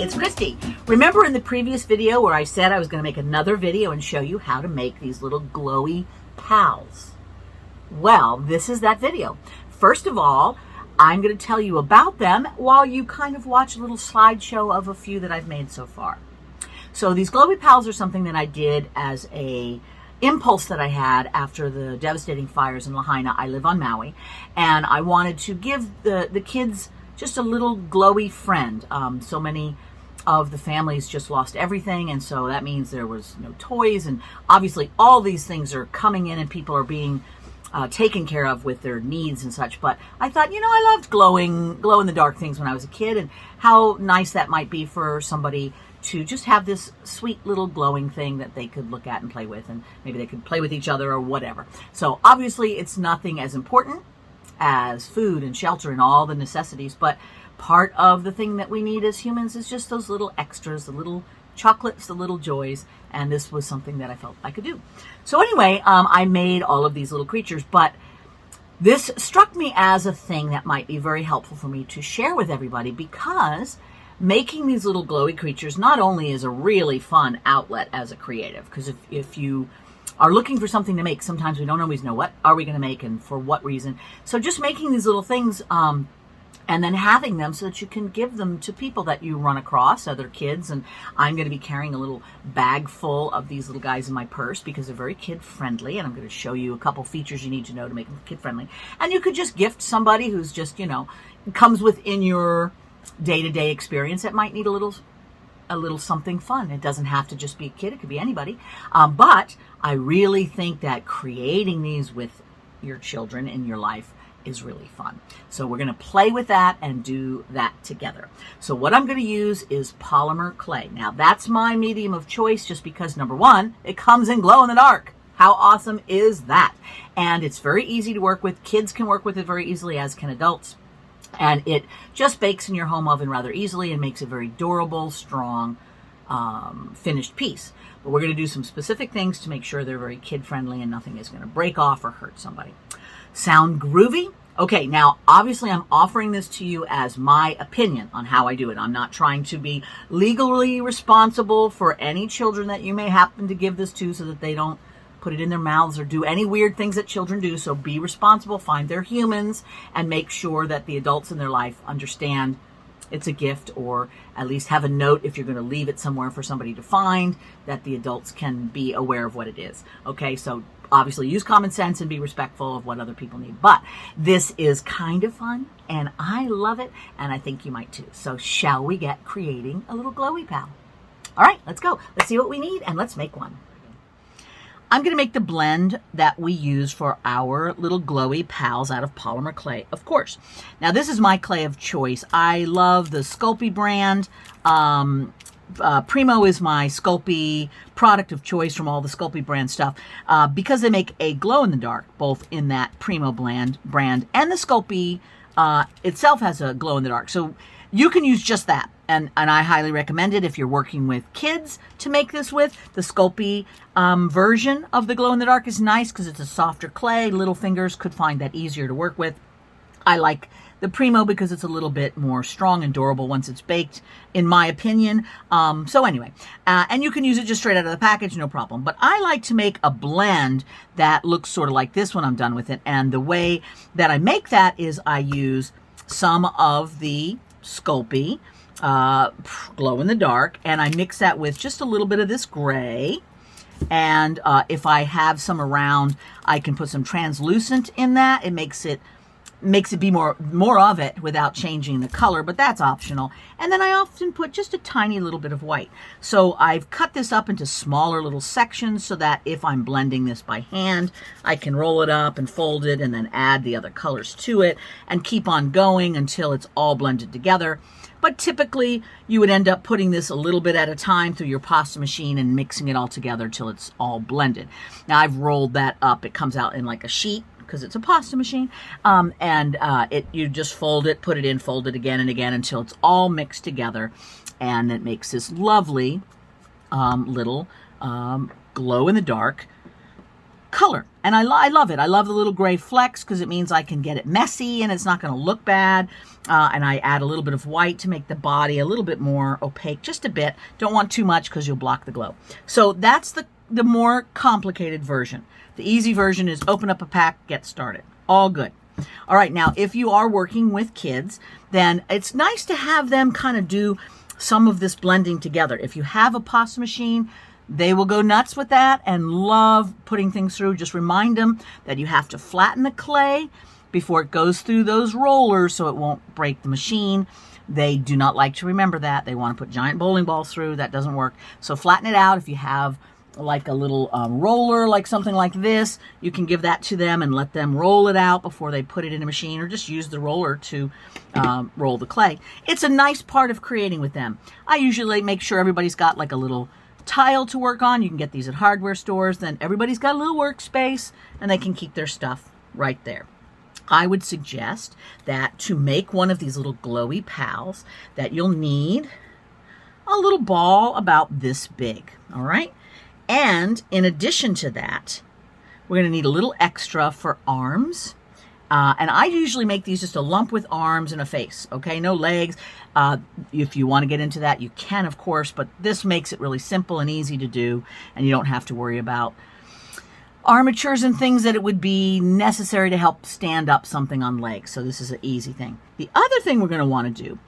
it's Christy. Remember in the previous video where I said I was going to make another video and show you how to make these little glowy pals? Well, this is that video. First of all, I'm going to tell you about them while you kind of watch a little slideshow of a few that I've made so far. So these glowy pals are something that I did as a impulse that I had after the devastating fires in Lahaina. I live on Maui, and I wanted to give the kids just a little glowy friend. So many of the families just lost everything, and so that means there was no toys, and obviously all these things are coming in and people are being taken care of with their needs and such. But I thought, you know, I loved glow in the dark things when I was a kid, and how nice that might be for somebody to just have this sweet little glowing thing that they could look at and play with, and maybe they could play with each other or whatever. So obviously it's nothing as important as food and shelter and all the necessities, but part of the thing that we need as humans is just those little extras, the little chocolates, the little joys, and this was something that I felt I could do. So anyway, I made all of these little creatures, but this struck me as a thing that might be very helpful for me to share with everybody, because making these little glowy creatures not only is a really fun outlet as a creative, because if you are looking for something to make, sometimes we don't always know what are we going to make and for what reason. So just making these little things and then having them so that you can give them to people that you run across, other kids. And I'm going to be carrying a little bag full of these little guys in my purse because they're very kid friendly, and I'm going to show you a couple features you need to know to make them kid friendly. And you could just gift somebody who's just, you know, comes within your day-to-day experience that might need a little something fun. It doesn't have to just be a kid, it could be anybody. But I really think that creating these with your children in your life is really fun. So we're going to play with that and do that together. So what I'm going to use is polymer clay. Now that's my medium of choice just because, number one, it comes in glow in the dark. How awesome is that? And it's very easy to work with. Kids can work with it very easily, as can adults. And it just bakes in your home oven rather easily and makes a very durable, strong, finished piece. But we're going to do some specific things to make sure they're very kid-friendly and nothing is going to break off or hurt somebody. Sound groovy? Okay, now, obviously I'm offering this to you as my opinion on how I do it. I'm not trying to be legally responsible for any children that you may happen to give this to so that they don't put it in their mouths or do any weird things that children do. So be responsible, find their humans, and make sure that the adults in their life understand it's a gift, or at least have a note if you're going to leave it somewhere for somebody to find, that the adults can be aware of what it is. Okay, so obviously use common sense and be respectful of what other people need. But this is kind of fun, and I love it, and I think you might too. So shall we get creating a little glowy pal? All right, let's go. Let's see what we need, and let's make one. I'm going to make the blend that we use for our little glowy pals out of polymer clay, of course. Now, this is my clay of choice. I love the Sculpey brand. Primo is my Sculpey product of choice from all the Sculpey brand stuff because they make a glow-in-the-dark, both in that Primo brand and the Sculpey itself has a glow-in-the-dark. So you can use just that. And I highly recommend it if you're working with kids to make this with. The Sculpey version of the glow-in-the-dark is nice because it's a softer clay. Little fingers could find that easier to work with. I like the Primo because it's a little bit more strong and durable once it's baked, in my opinion. So anyway, and you can use it just straight out of the package, no problem. But I like to make a blend that looks sort of like this when I'm done with it. And the way that I make that is I use some of the Sculpey glow in the dark, and I mix that with just a little bit of this gray, and if I have some around, I can put some translucent in that. It makes it be more of it without changing the color, but that's optional. And then I often put just a tiny little bit of white. So I've cut this up into smaller little sections so that if I'm blending this by hand, I can roll it up and fold it and then add the other colors to it and keep on going until it's all blended together. But typically you would end up putting this a little bit at a time through your pasta machine and mixing it all together till it's all blended. Now I've rolled that up. It comes out in like a sheet because it's a pasta machine. You just fold it, put it in, fold it again and again until it's all mixed together. And it makes this lovely little glow in the dark color. And I love it. I love the little gray flecks because it means I can get it messy and it's not going to look bad. And I add a little bit of white to make the body a little bit more opaque, just a bit. Don't want too much because you'll block the glow. So that's the more complicated version. The easy version is open up a pack, get started. All good. All right, now if you are working with kids, then it's nice to have them kind of do some of this blending together. If you have a pasta machine, they will go nuts with that and love putting things through. Just remind them that you have to flatten the clay before it goes through those rollers so it won't break the machine. They do not like to remember that. They want to put giant bowling balls through. That doesn't work. So flatten it out. If you have like a little roller, like something like this, you can give that to them and let them roll it out before they put it in a machine, or just use the roller to roll the clay. It's a nice part of creating with them. I usually make sure everybody's got like a little tile to work on. You can get these at hardware stores. Then everybody's got a little workspace and they can keep their stuff right there. I would suggest that to make one of these little glowy pals, that you'll need a little ball about this big, all right? And in addition to that, we're going to need a little extra for arms. And I usually make these just a lump with arms and a face, okay? No legs. If you want to get into that, you can, of course, but this makes it really simple and easy to do, and you don't have to worry about armatures and things that it would be necessary to help stand up something on legs. So this is an easy thing. The other thing we're going to want to do,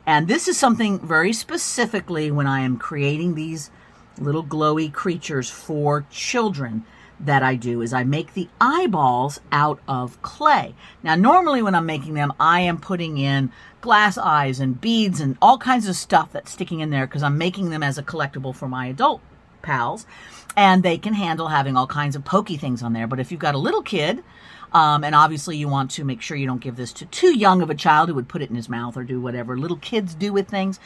and this is something very specifically when I am creating these little glowy creatures for children that I do, is I make the eyeballs out of clay. Now, normally when I'm making them, I am putting in glass eyes and beads and all kinds of stuff that's sticking in there because I'm making them as a collectible for my adult pals, and they can handle having all kinds of pokey things on there. But if you've got a little kid, and obviously you want to make sure you don't give this to too young of a child who would put it in his mouth or do whatever little kids do with things,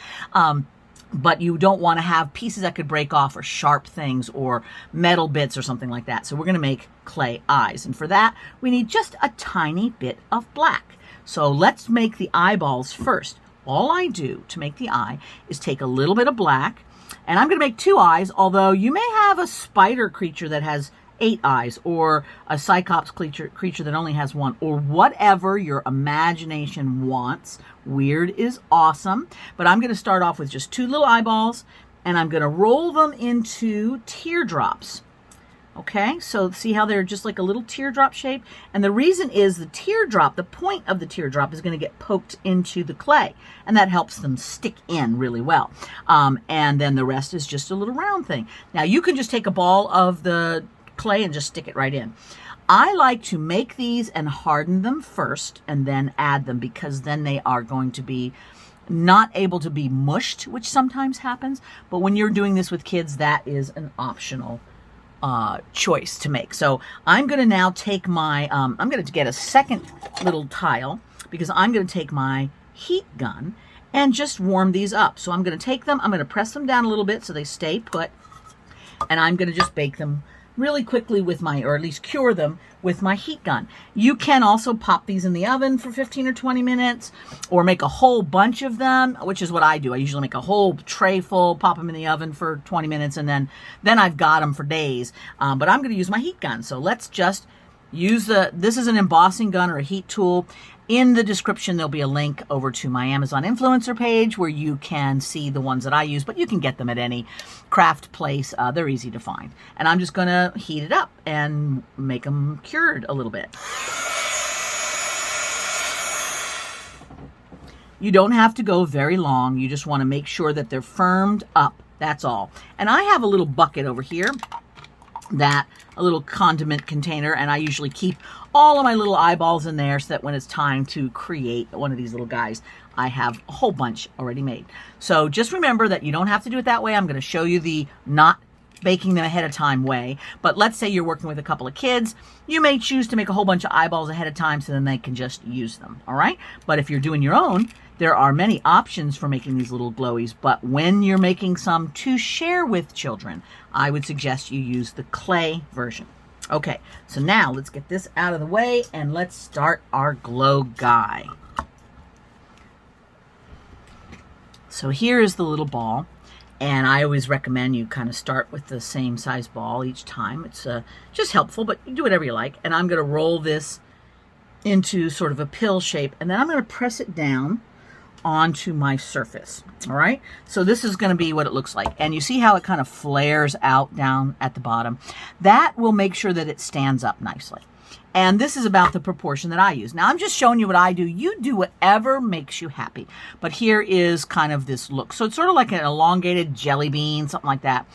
but you don't want to have pieces that could break off, or sharp things, or metal bits or something like that. So we're going to make clay eyes. And for that, we need just a tiny bit of black. So let's make the eyeballs first. All I do to make the eye is take a little bit of black, and I'm going to make 2 eyes, although you may have a spider creature that has 8 eyes, or a cyclops creature that only has 1, or whatever your imagination wants. Weird is awesome, but I'm going to start off with just 2 little eyeballs, and I'm going to roll them into teardrops. Okay, so see how they're just like a little teardrop shape? And the reason is the teardrop, the point of the teardrop is going to get poked into the clay, and that helps them stick in really well. And then the rest is just a little round thing. Now you can just take a ball of the clay and just stick it right in. I like to make these and harden them first and then add them, because then they are going to be not able to be mushed, which sometimes happens. But when you're doing this with kids, that is an optional choice to make. So I'm going to now take my, I'm going to get a second little tile, because I'm going to take my heat gun and just warm these up. So I'm going to take them, I'm going to press them down a little bit so they stay put, and I'm going to just bake them really quickly with my, or at least cure them with my heat gun. You can also pop these in the oven for 15 or 20 minutes, or make a whole bunch of them, which is what I do. I usually make a whole tray full, pop them in the oven for 20 minutes, and then I've got them for days. But I'm going to use my heat gun. So let's just use this is an embossing gun or a heat tool. In the description, there'll be a link over to my Amazon influencer page where you can see the ones that I use, but you can get them at any craft place. They're easy to find. And I'm just going to heat it up and make them cured a little bit. You don't have to go very long. You just want to make sure that they're firmed up. That's all. And I have a little bucket over here, a little condiment container, and I usually keep all of my little eyeballs in there so that when it's time to create one of these little guys, I have a whole bunch already made. So just remember that you don't have to do it that way. I'm going to show you the not baking them ahead of time way. But let's say you're working with a couple of kids. You may choose to make a whole bunch of eyeballs ahead of time so then they can just use them. All right. But if you're doing your own, there are many options for making these little glowies. But when you're making some to share with children, I would suggest you use the clay version. Okay, so now let's get this out of the way and let's start our glow guy. So here is the little ball, And I always recommend you kind of start with the same size ball each time. It's just helpful, but you do whatever you like. And I'm going to roll this into sort of a pill shape, and then I'm going to press it down onto my surface. All right, so this is going to be what it looks like, and you see how it kind of flares out down at the bottom. That will make sure that it stands up nicely, and this is about the proportion that I use. Now I'm just showing you what I do. You do whatever makes you happy, but here is kind of this look. So it's sort of like an elongated jelly bean, something like that.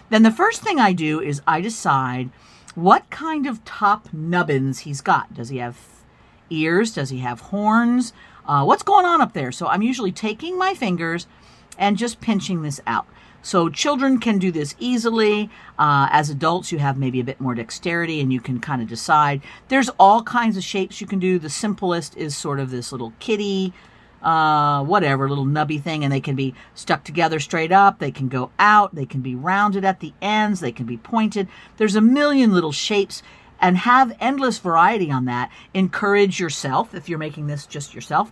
Then the first thing I do is I decide what kind of top nubbins he's got. Does he have ears? Does he have horns? What's going on up there? So I'm usually taking my fingers and just pinching this out. So children can do this easily. As adults, you have maybe a bit more dexterity and you can kind of decide. There's all kinds of shapes you can do. The simplest is sort of this little kitty, whatever, little nubby thing, and they can be stuck together straight up. They can go out. They can be rounded at the ends. They can be pointed. There's a million little shapes, and have endless variety on that. Encourage yourself, if you're making this just yourself,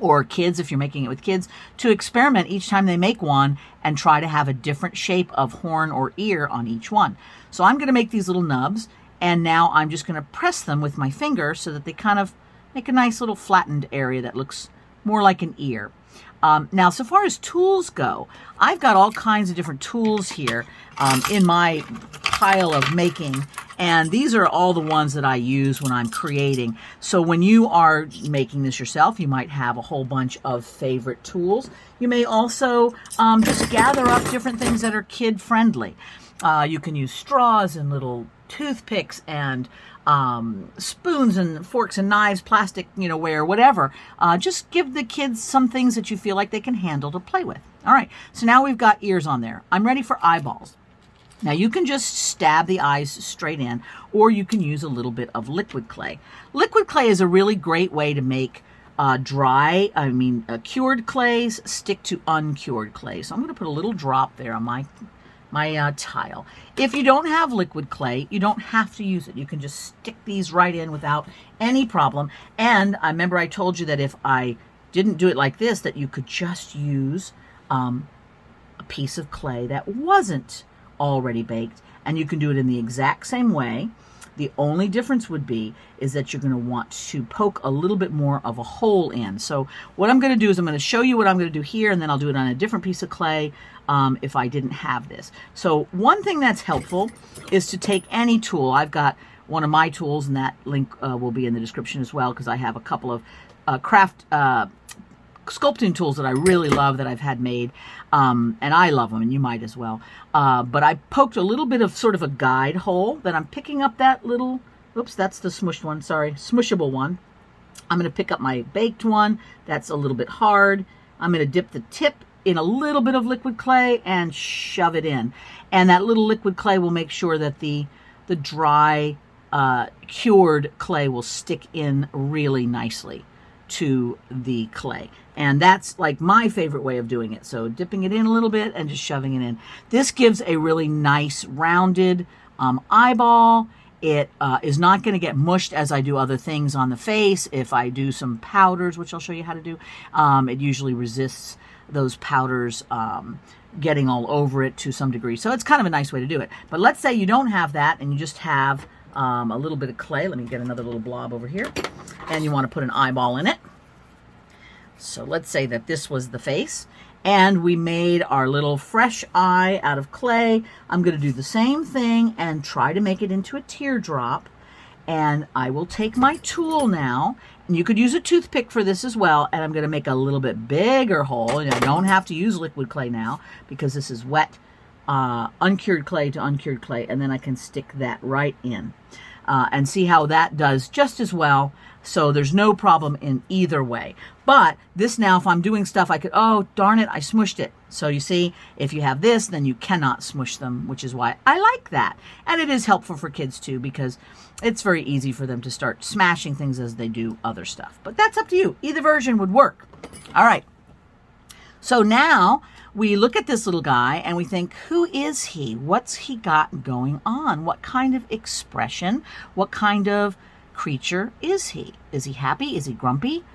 or kids, if you're making it with kids, to experiment each time they make one and try to have a different shape of horn or ear on each one. So I'm going to make these little nubs, and now I'm just going to press them with my finger so that they kind of make a nice little flattened area that looks more like an ear. Now, so far as tools go, I've got all kinds of different tools here in my pile of making, and these are all the ones that I use when I'm creating. So when you are making this yourself, you might have a whole bunch of favorite tools. You may also just gather up different things that are kid-friendly. You can use straws and little toothpicks and spoons and forks and knives, plastic, ware, whatever. Just give the kids some things that you feel like they can handle to play with. All right, so now we've got ears on there. I'm ready for eyeballs. Now you can just stab the eyes straight in, or you can use a little bit of liquid clay. Liquid clay is a really great way to make cured clays stick to uncured clay. So I'm going to put a little drop there on my tile. If you don't have liquid clay, you don't have to use it. You can just stick these right in without any problem. And I remember I told you that if I didn't do it like this, that you could just use a piece of clay that wasn't already baked, and you can do it in the exact same way. The only difference would be is that you're going to want to poke a little bit more of a hole in. So what I'm going to do is I'm going to show you what I'm going to do here, and then I'll do it on a different piece of clay if I didn't have this. So one thing that's helpful is to take any tool. I've got one of my tools, and that link will be in the description as well, because I have a couple of craft sculpting tools that I really love that I've had made, and I love them, and you might as well. But I poked a little bit of sort of a guide hole. Then I'm picking up that little, oops, that's the smushed one, sorry, smushable one. I'm going to pick up my baked one. That's a little bit hard. I'm going to dip the tip in a little bit of liquid clay and shove it in. And that little liquid clay will make sure that the dry, cured clay will stick in really nicely to the clay. And that's like my favorite way of doing it. So dipping it in a little bit and just shoving it in. This gives a really nice rounded eyeball. It is not going to get mushed as I do other things on the face. If I do some powders, which I'll show you how to do, it usually resists those powders getting all over it to some degree. So it's kind of a nice way to do it. But let's say you don't have that and you just have a little bit of clay. Let me get another little blob over here. And you want to put an eyeball in it. So let's say that this was the face, and we made our little fresh eye out of clay. I'm going to do the same thing and try to make it into a teardrop. And I will take my tool now, and you could use a toothpick for this as well, and I'm going to make a little bit bigger hole. And I don't have to use liquid clay now because this is wet, uncured clay to uncured clay, and then I can stick that right in. And see how that does just as well. So there's no problem in either way. But this now, if I'm doing stuff, I could, oh, darn it, I smushed it. So you see, if you have this, then you cannot smush them, which is why I like that. And it is helpful for kids too, because it's very easy for them to start smashing things as they do other stuff. But that's up to you. Either version would work. All right. So now we look at this little guy and we think, who is he? What's he got going on? What kind of expression? What kind of creature is he? Is he happy? Is he grumpy?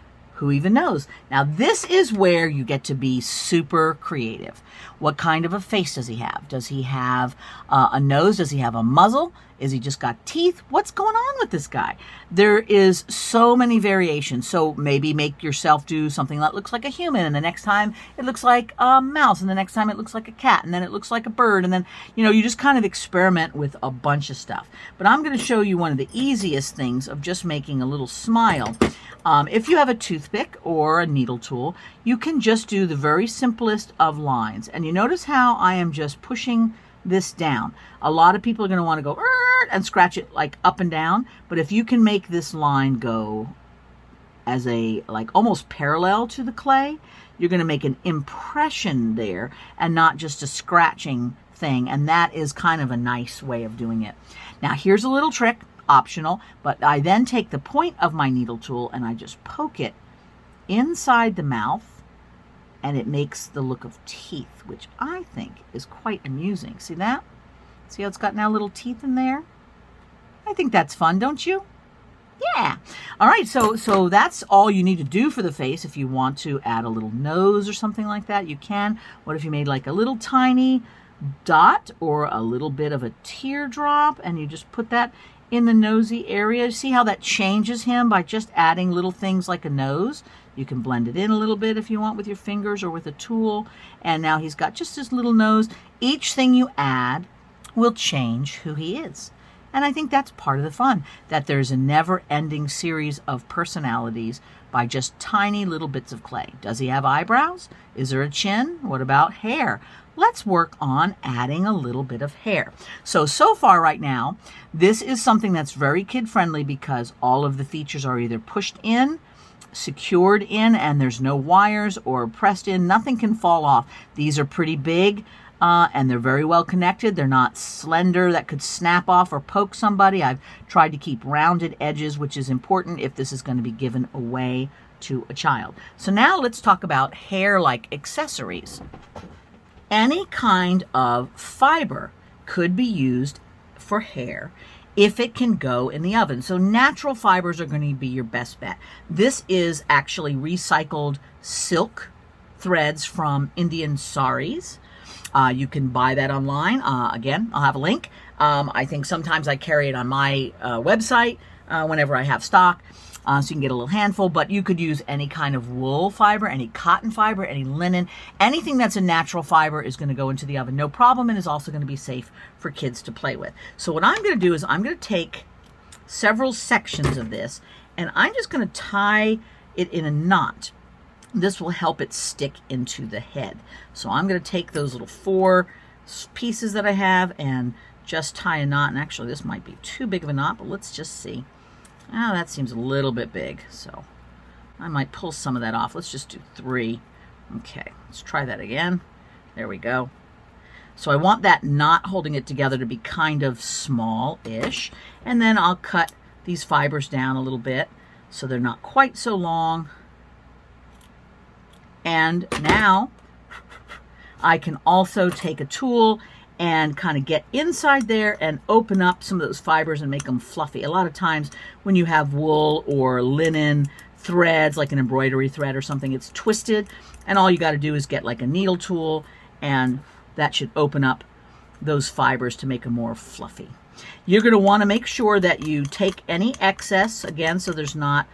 Who even knows? Now, this is where you get to be super creative. What kind of a face does he have? Does he have a nose? Does he have a muzzle? Is he just got teeth? What's going on with this guy? There is so many variations. So maybe make yourself do something that looks like a human, and the next time it looks like a mouse, and the next time it looks like a cat, and then it looks like a bird, and then, you know, you just kind of experiment with a bunch of stuff. But I'm going to show you one of the easiest things of just making a little smile. If you have a toothpick or a needle tool, you can just do the very simplest of lines. And you notice how I am just pushing this down. A lot of people are going to want to go and scratch it like up and down, but if you can make this line go as a like almost parallel to the clay, you're going to make an impression there and not just a scratching thing, and that is kind of a nice way of doing it. Now here's a little trick, optional, but I then take the point of my needle tool and I just poke it inside the mouth, and it makes the look of teeth, which I think is quite amusing. See that? See how it's got now little teeth in there? I think that's fun, don't you? Yeah. All right, so that's all you need to do for the face. If you want to add a little nose or something like that, you can. What if you made like a little tiny dot or a little bit of a teardrop, and you just put that in the nosy area? See how that changes him by just adding little things like a nose? You can blend it in a little bit if you want with your fingers or with a tool. And now he's got just his little nose. Each thing you add will change who he is. And I think that's part of the fun, that there's a never-ending series of personalities by just tiny little bits of clay. Does he have eyebrows? Is there a chin? What about hair? Let's work on adding a little bit of hair. So far right now, this is something that's very kid-friendly because all of the features are either pushed in, secured in, and there's no wires, or pressed in. Nothing can fall off. These are pretty big. And they're very well connected. They're not slender that could snap off or poke somebody. I've tried to keep rounded edges, which is important if this is going to be given away to a child. So now let's talk about hair-like accessories. Any kind of fiber could be used for hair if it can go in the oven. So natural fibers are going to be your best bet. This is actually recycled silk threads from Indian saris. You can buy that online. Again, I'll have a link. I think sometimes I carry it on my website whenever I have stock, so you can get a little handful, but you could use any kind of wool fiber, any cotton fiber, any linen. Anything that's a natural fiber is going to go into the oven, no problem, and is also going to be safe for kids to play with. So what I'm going to do is I'm going to take several sections of this, and I'm just going to tie it in a knot. This will help it stick into the head. So I'm going to take those little 4 pieces that I have and just tie a knot. And actually this might be too big of a knot, but let's just see. Oh, that seems a little bit big. So I might pull some of that off. Let's just do 3. Okay, let's try that again. There we go. So I want that knot holding it together to be kind of small-ish. And then I'll cut these fibers down a little bit so they're not quite so long. And now I can also take a tool and kind of get inside there and open up some of those fibers and make them fluffy. A lot of times when you have wool or linen threads, like an embroidery thread or something, it's twisted, and all you got to do is get like a needle tool, and that should open up those fibers to make them more fluffy. You're going to want to make sure that you take any excess, again, so there's not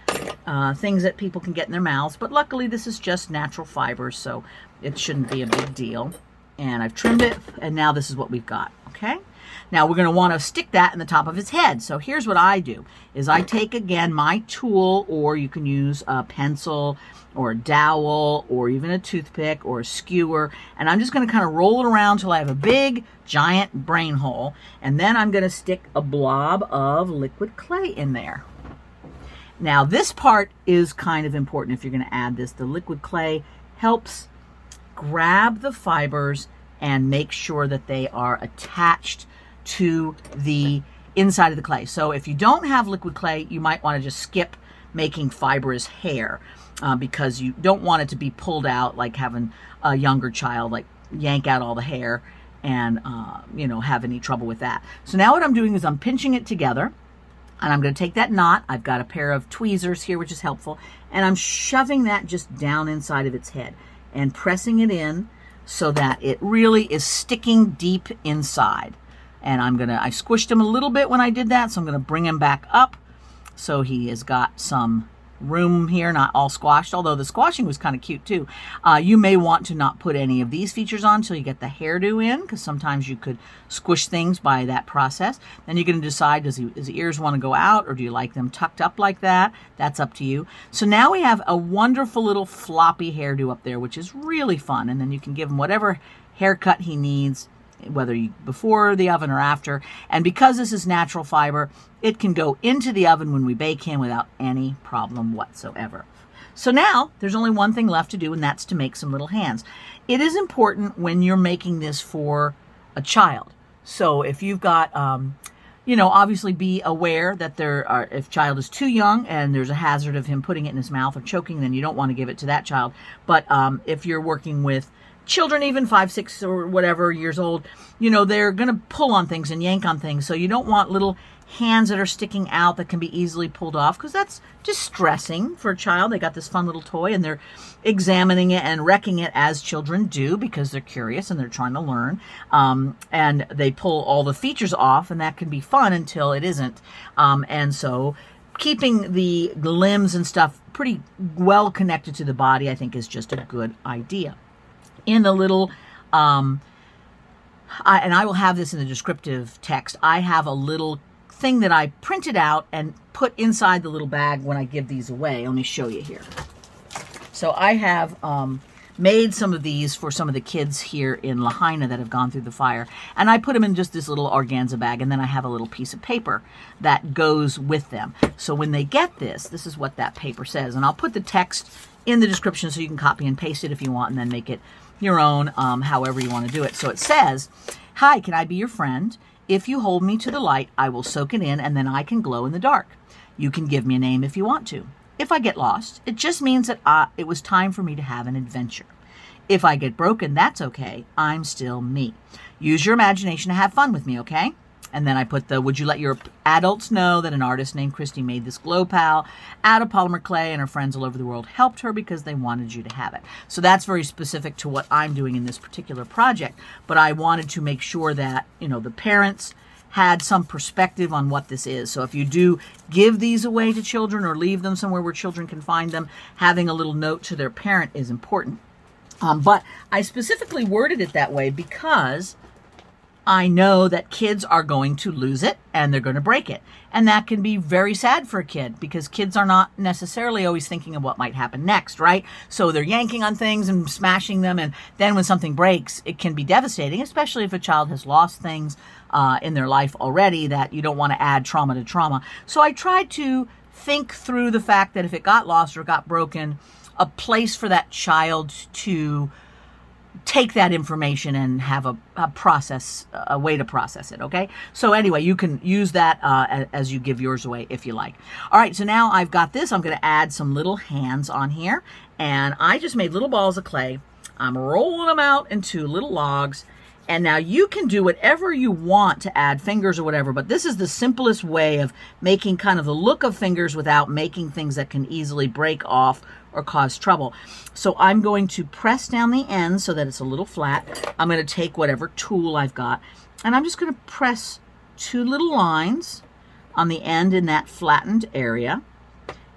things that people can get in their mouths. But luckily, this is just natural fibers, so it shouldn't be a big deal. And I've trimmed it, and now this is what we've got, okay? Now, we're going to want to stick that in the top of his head. So here's what I do, is I take, again, my tool, or you can use a pencil or a dowel or even a toothpick or a skewer, and I'm just going to kind of roll it around till I have a big, giant brain hole, and then I'm going to stick a blob of liquid clay in there. Now, this part is kind of important if you're going to add this. The liquid clay helps grab the fibers and make sure that they are attached to the inside of the clay. So if you don't have liquid clay, you might want to just skip making fibrous hair because you don't want it to be pulled out like having a younger child, like yank out all the hair and, you know, have any trouble with that. So now what I'm doing is I'm pinching it together, And I'm going to take that knot. I've got a pair of tweezers here, which is helpful. And I'm shoving that just down inside of its head and pressing it in so that it really is sticking deep inside. And I squished him a little bit when I did that, so I'm going to bring him back up so he has got some room here, not all squashed, although the squashing was kind of cute too. You may want to not put any of these features on until you get the hairdo in, because sometimes you could squish things by that process. Then you're going to decide, does his ears want to go out, or do you like them tucked up like that? That's up to you. So now we have a wonderful little floppy hairdo up there, which is really fun. And then you can give him whatever haircut he needs, whether before the oven or after. And because this is natural fiber, it can go into the oven when we bake him without any problem whatsoever. So now there's only one thing left to do, and that's to make some little hands. It is important when you're making this for a child. So if you've got, obviously be aware that if child is too young and there's a hazard of him putting it in his mouth or choking, then you don't want to give it to that child. But if you're working with children, even 5, 6, or whatever years old, they're going to pull on things and yank on things. So you don't want little hands that are sticking out that can be easily pulled off, because that's distressing for a child. They got this fun little toy and they're examining it and wrecking it, as children do, because they're curious and they're trying to learn. And they pull all the features off, and that can be fun until it isn't. And so keeping the limbs and stuff pretty well connected to the body, I think, is just a good idea. In the little, and I will have this in the descriptive text, I have a little thing that I printed out and put inside the little bag when I give these away. Let me show you here. So I have made some of these for some of the kids here in Lahaina that have gone through the fire. And I put them in just this little organza bag, and then I have a little piece of paper that goes with them. So when they get this is what that paper says. And I'll put the text in the description so you can copy and paste it if you want, and then make it your own, however you want to do it. So it says, "Hi, can I be your friend? If you hold me to the light, I will soak it in, and then I can glow in the dark. You can give me a name if you want to. If I get lost, it just means that it was time for me to have an adventure. If I get broken, that's okay. I'm still me. Use your imagination to have fun with me, okay?" And then I put would you let your adults know that an artist named Christy made this Glow Pal out of polymer clay, and her friends all over the world helped her because they wanted you to have it. So that's very specific to what I'm doing in this particular project. But I wanted to make sure that, the parents had some perspective on what this is. So if you do give these away to children or leave them somewhere where children can find them, having a little note to their parent is important. But I specifically worded it that way because I know that kids are going to lose it and they're going to break it. And that can be very sad for a kid, because kids are not necessarily always thinking of what might happen next, right? So they're yanking on things and smashing them. And then when something breaks, it can be devastating, especially if a child has lost things in their life already, that you don't want to add trauma to trauma. So I tried to think through the fact that if it got lost or got broken, a place for that child to take that information and have a way to process it, okay? So anyway, you can use that as you give yours away if you like. All right, so now I've got this. I'm going to add some little hands on here, and I just made little balls of clay. I'm rolling them out into little logs, and now you can do whatever you want to add fingers or whatever, but this is the simplest way of making kind of the look of fingers without making things that can easily break off or cause trouble. So I'm going to press down the end so that it's a little flat. I'm going to take whatever tool I've got, and I'm just going to press 2 little lines on the end in that flattened area.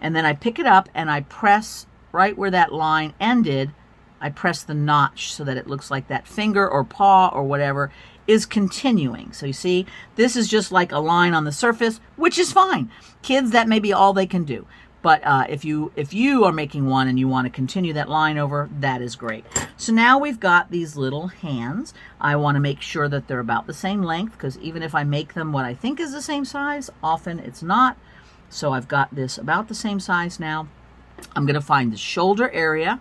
And then I pick it up and I press right where that line ended. I press the notch so that it looks like that finger or paw or whatever is continuing. So you see, this is just like a line on the surface, which is fine. Kids, that may be all they can do. But if you are making one and you want to continue that line over, that is great. So now we've got these little hands. I want to make sure that they're about the same length, because even if I make them what I think is the same size, often it's not. So I've got this about the same size now. I'm going to find the shoulder area,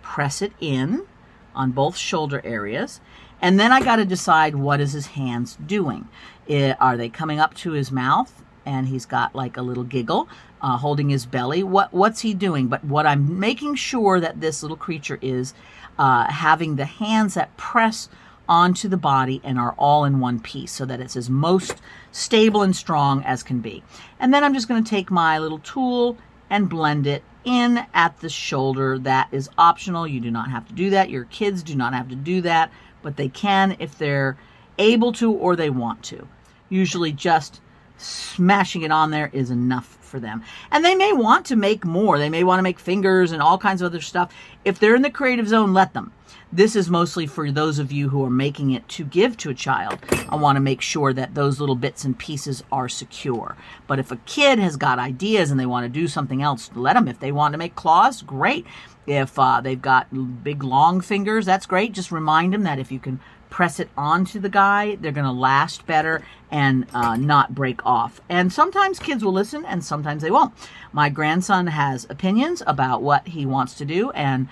press it in on both shoulder areas, and then I got to decide, what is his hands doing? Are they coming up to his mouth and he's got like a little giggle, holding his belly? What's he doing? But what I'm making sure that this little creature is having the hands that press onto the body and are all in one piece, so that it's as most stable and strong as can be. And then I'm just going to take my little tool and blend it in at the shoulder. That is optional. You do not have to do that. Your kids do not have to do that, but they can if they're able to or they want to. Usually just smashing it on there is enough for them. And they may want to make more. They may want to make fingers and all kinds of other stuff. If they're in the creative zone, let them. This is mostly for those of you who are making it to give to a child. I want to make sure that those little bits and pieces are secure. But if a kid has got ideas and they want to do something else, let them. If they want to make claws, great. If they've got big long fingers, that's great. Just remind them that if you can press it onto the guy, they're going to last better and not break off. And sometimes kids will listen and sometimes they won't. My grandson has opinions about what he wants to do, and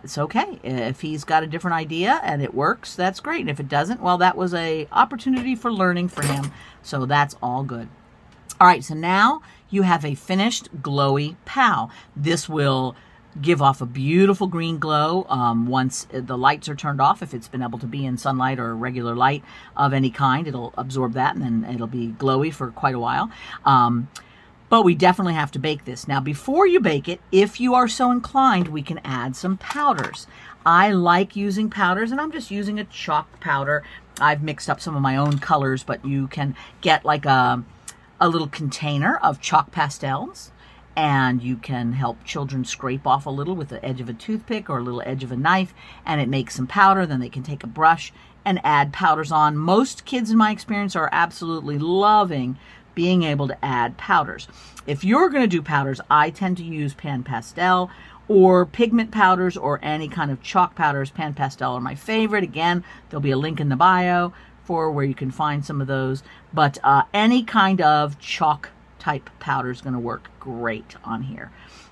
it's okay. If he's got a different idea and it works, that's great. And if it doesn't, well, that was an opportunity for learning for him. So that's all good. All right, so now you have a finished glowy pal. This will give off a beautiful green glow once the lights are turned off. If it's been able to be in sunlight or regular light of any kind, it'll absorb that and then it'll be glowy for quite a while. But we definitely have to bake this. Now, before you bake it, if you are so inclined, we can add some powders. I like using powders, and I'm just using a chalk powder. I've mixed up some of my own colors, but you can get like a little container of chalk pastels, and you can help children scrape off a little with the edge of a toothpick or a little edge of a knife, and it makes some powder. Then they can take a brush and add powders on. Most kids, in my experience, are absolutely loving being able to add powders. If you're going to do powders, I tend to use pan pastel or pigment powders or any kind of chalk powders. Pan pastel are my favorite. Again, there'll be a link in the bio for where you can find some of those. But any kind of chalk type powder is going to work great on here.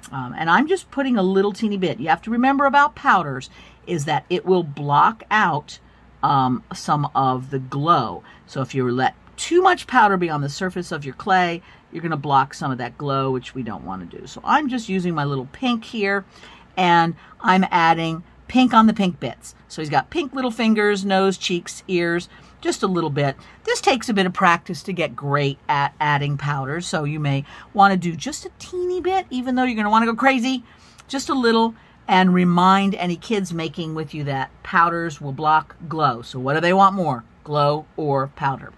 And I'm just putting a little teeny bit. You have to remember about powders is that it will block out some of the glow. So if you let too much powder be on the surface of your clay, you're going to block some of that glow, which we don't want to do. So I'm just using my little pink here, and I'm adding pink on the pink bits. So he's got pink little fingers, nose, cheeks, ears, just a little bit. This takes a bit of practice to get great at adding powders, so you may want to do just a teeny bit, even though you're going to want to go crazy, just a little, and remind any kids making with you that powders will block glow. So what do they want more, glow or powder?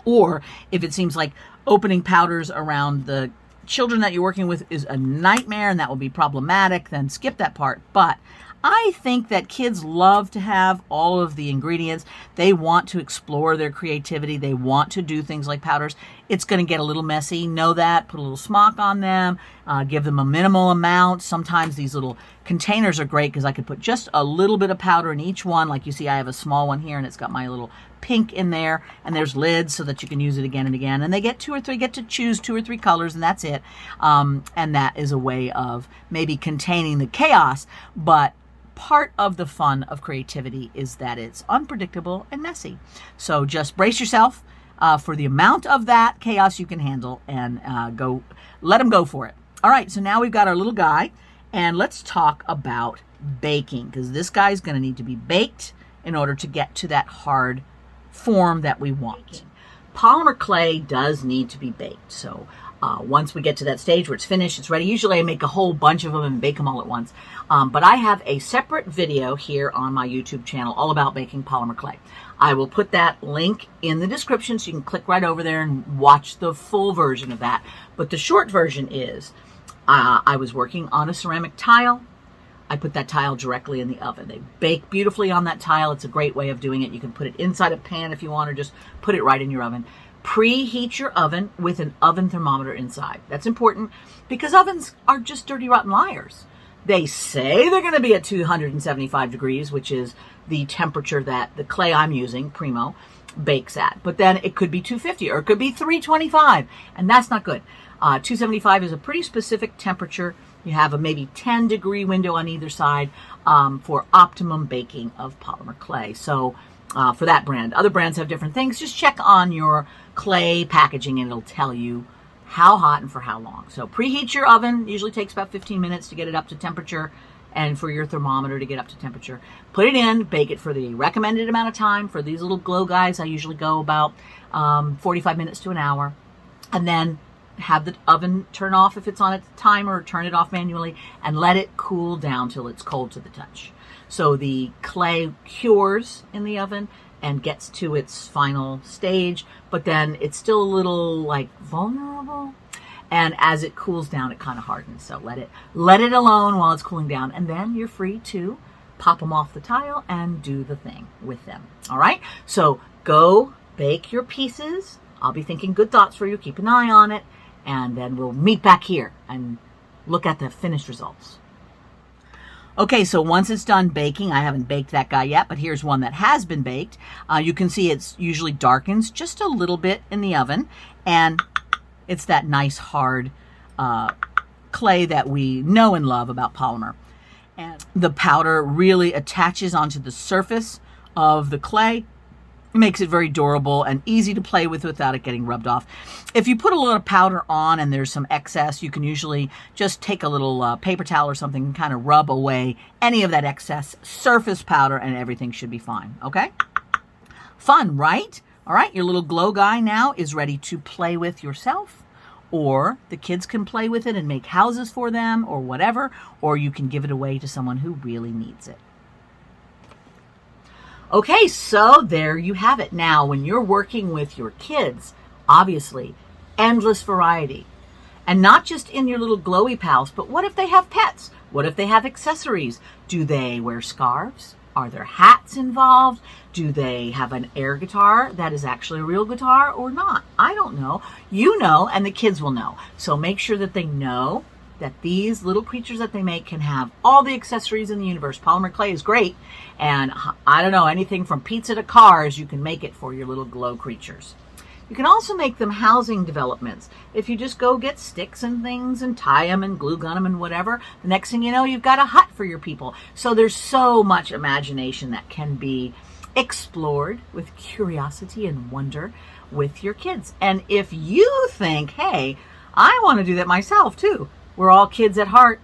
Or if it seems like opening powders around the children that you're working with is a nightmare and that will be problematic, then skip that part. But I think that kids love to have all of the ingredients. They want to explore their creativity. They want to do things like powders. It's going to get a little messy. Know that. Put a little smock on them. Give them a minimal amount. Sometimes these little containers are great because I could put just a little bit of powder in each one. Like you see, I have a small one here and it's got my little pink in there, and there's lids so that you can use it again and again. And they get get to choose 2 or 3 colors, and that's it. And that is a way of maybe containing the chaos, but part of the fun of creativity is that it's unpredictable and messy. So just brace yourself for the amount of that chaos you can handle, and let them go for it. All right, so now we've got our little guy, and let's talk about baking, because this guy's going to need to be baked in order to get to that hard form that we want. Polymer clay does need to be baked. So once we get to that stage where it's finished, it's ready. Usually I make a whole bunch of them and bake them all at once. But I have a separate video here on my YouTube channel all about baking polymer clay. I will put that link in the description so you can click right over there and watch the full version of that. But the short version is I was working on a ceramic tile. I put that tile directly in the oven. They bake beautifully on that tile. It's a great way of doing it. You can put it inside a pan if you want, or just put it right in your oven. Preheat your oven with an oven thermometer inside. That's important because ovens are just dirty, rotten liars. They say they're going to be at 275 degrees, which is the temperature that the clay I'm using, Primo, bakes at. But then it could be 250 or it could be 325, and that's not good. 275 is a pretty specific temperature. You have a maybe 10-degree window on either side for optimum baking of polymer clay. So for that brand. Other brands have different things. Just check on your clay packaging and it'll tell you how hot and for how long. So preheat your oven. Usually takes about 15 minutes to get it up to temperature. and for your thermometer to get up to temperature. Put it in, bake it for the recommended amount of time. For these little glow guys, I usually go about 45 minutes to an hour. And then have the oven turn off if it's on its timer, or turn it off manually, and let it cool down till it's cold to the touch. So the clay cures in the oven and gets to its final stage, but then it's still a little like vulnerable. And as it cools down, it kind of hardens. So let it alone while it's cooling down, and then you're free to pop them off the tile and do the thing with them. All right. So go bake your pieces. I'll be thinking good thoughts for you. Keep an eye on it, and then we'll meet back here and look at the finished results. Okay, so once it's done baking, I haven't baked that guy yet, but here's one that has been baked. You can see it's usually darkens just a little bit in the oven, and it's that nice hard clay that we know and love about polymer. And the powder really attaches onto the surface of the clay. It makes it very durable and easy to play with without it getting rubbed off. If you put a little powder on and there's some excess, you can usually just take a little paper towel or something and kind of rub away any of that excess surface powder, and everything should be fine, okay? Fun, right? All right, your little glow guy now is ready to play with yourself, or the kids can play with it and make houses for them or whatever, or you can give it away to someone who really needs it. Okay, so there you have it. Now, when you're working with your kids, obviously, endless variety. And not just in your little glowy pals, but what if they have pets? What if they have accessories? Do they wear scarves? Are there hats involved? Do they have an air guitar that is actually a real guitar or not? I don't know. You know, and the kids will know. So make sure that they know that these little creatures that they make can have all the accessories in the universe. Polymer clay is great, and I don't know, anything from pizza to cars, you can make it for your little glow creatures. You can also make them housing developments. If you just go get sticks and things and tie them and glue gun them and whatever, the next thing you know, you've got a hut for your people. So there's so much imagination that can be explored with curiosity and wonder with your kids. And if you think, hey, I want to do that myself too, we're all kids at heart,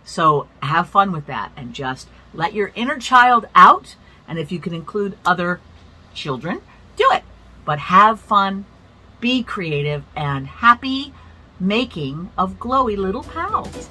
so have fun with that and just let your inner child out. And if you can include other children, do it. But have fun, be creative, and happy making of glowy little pals.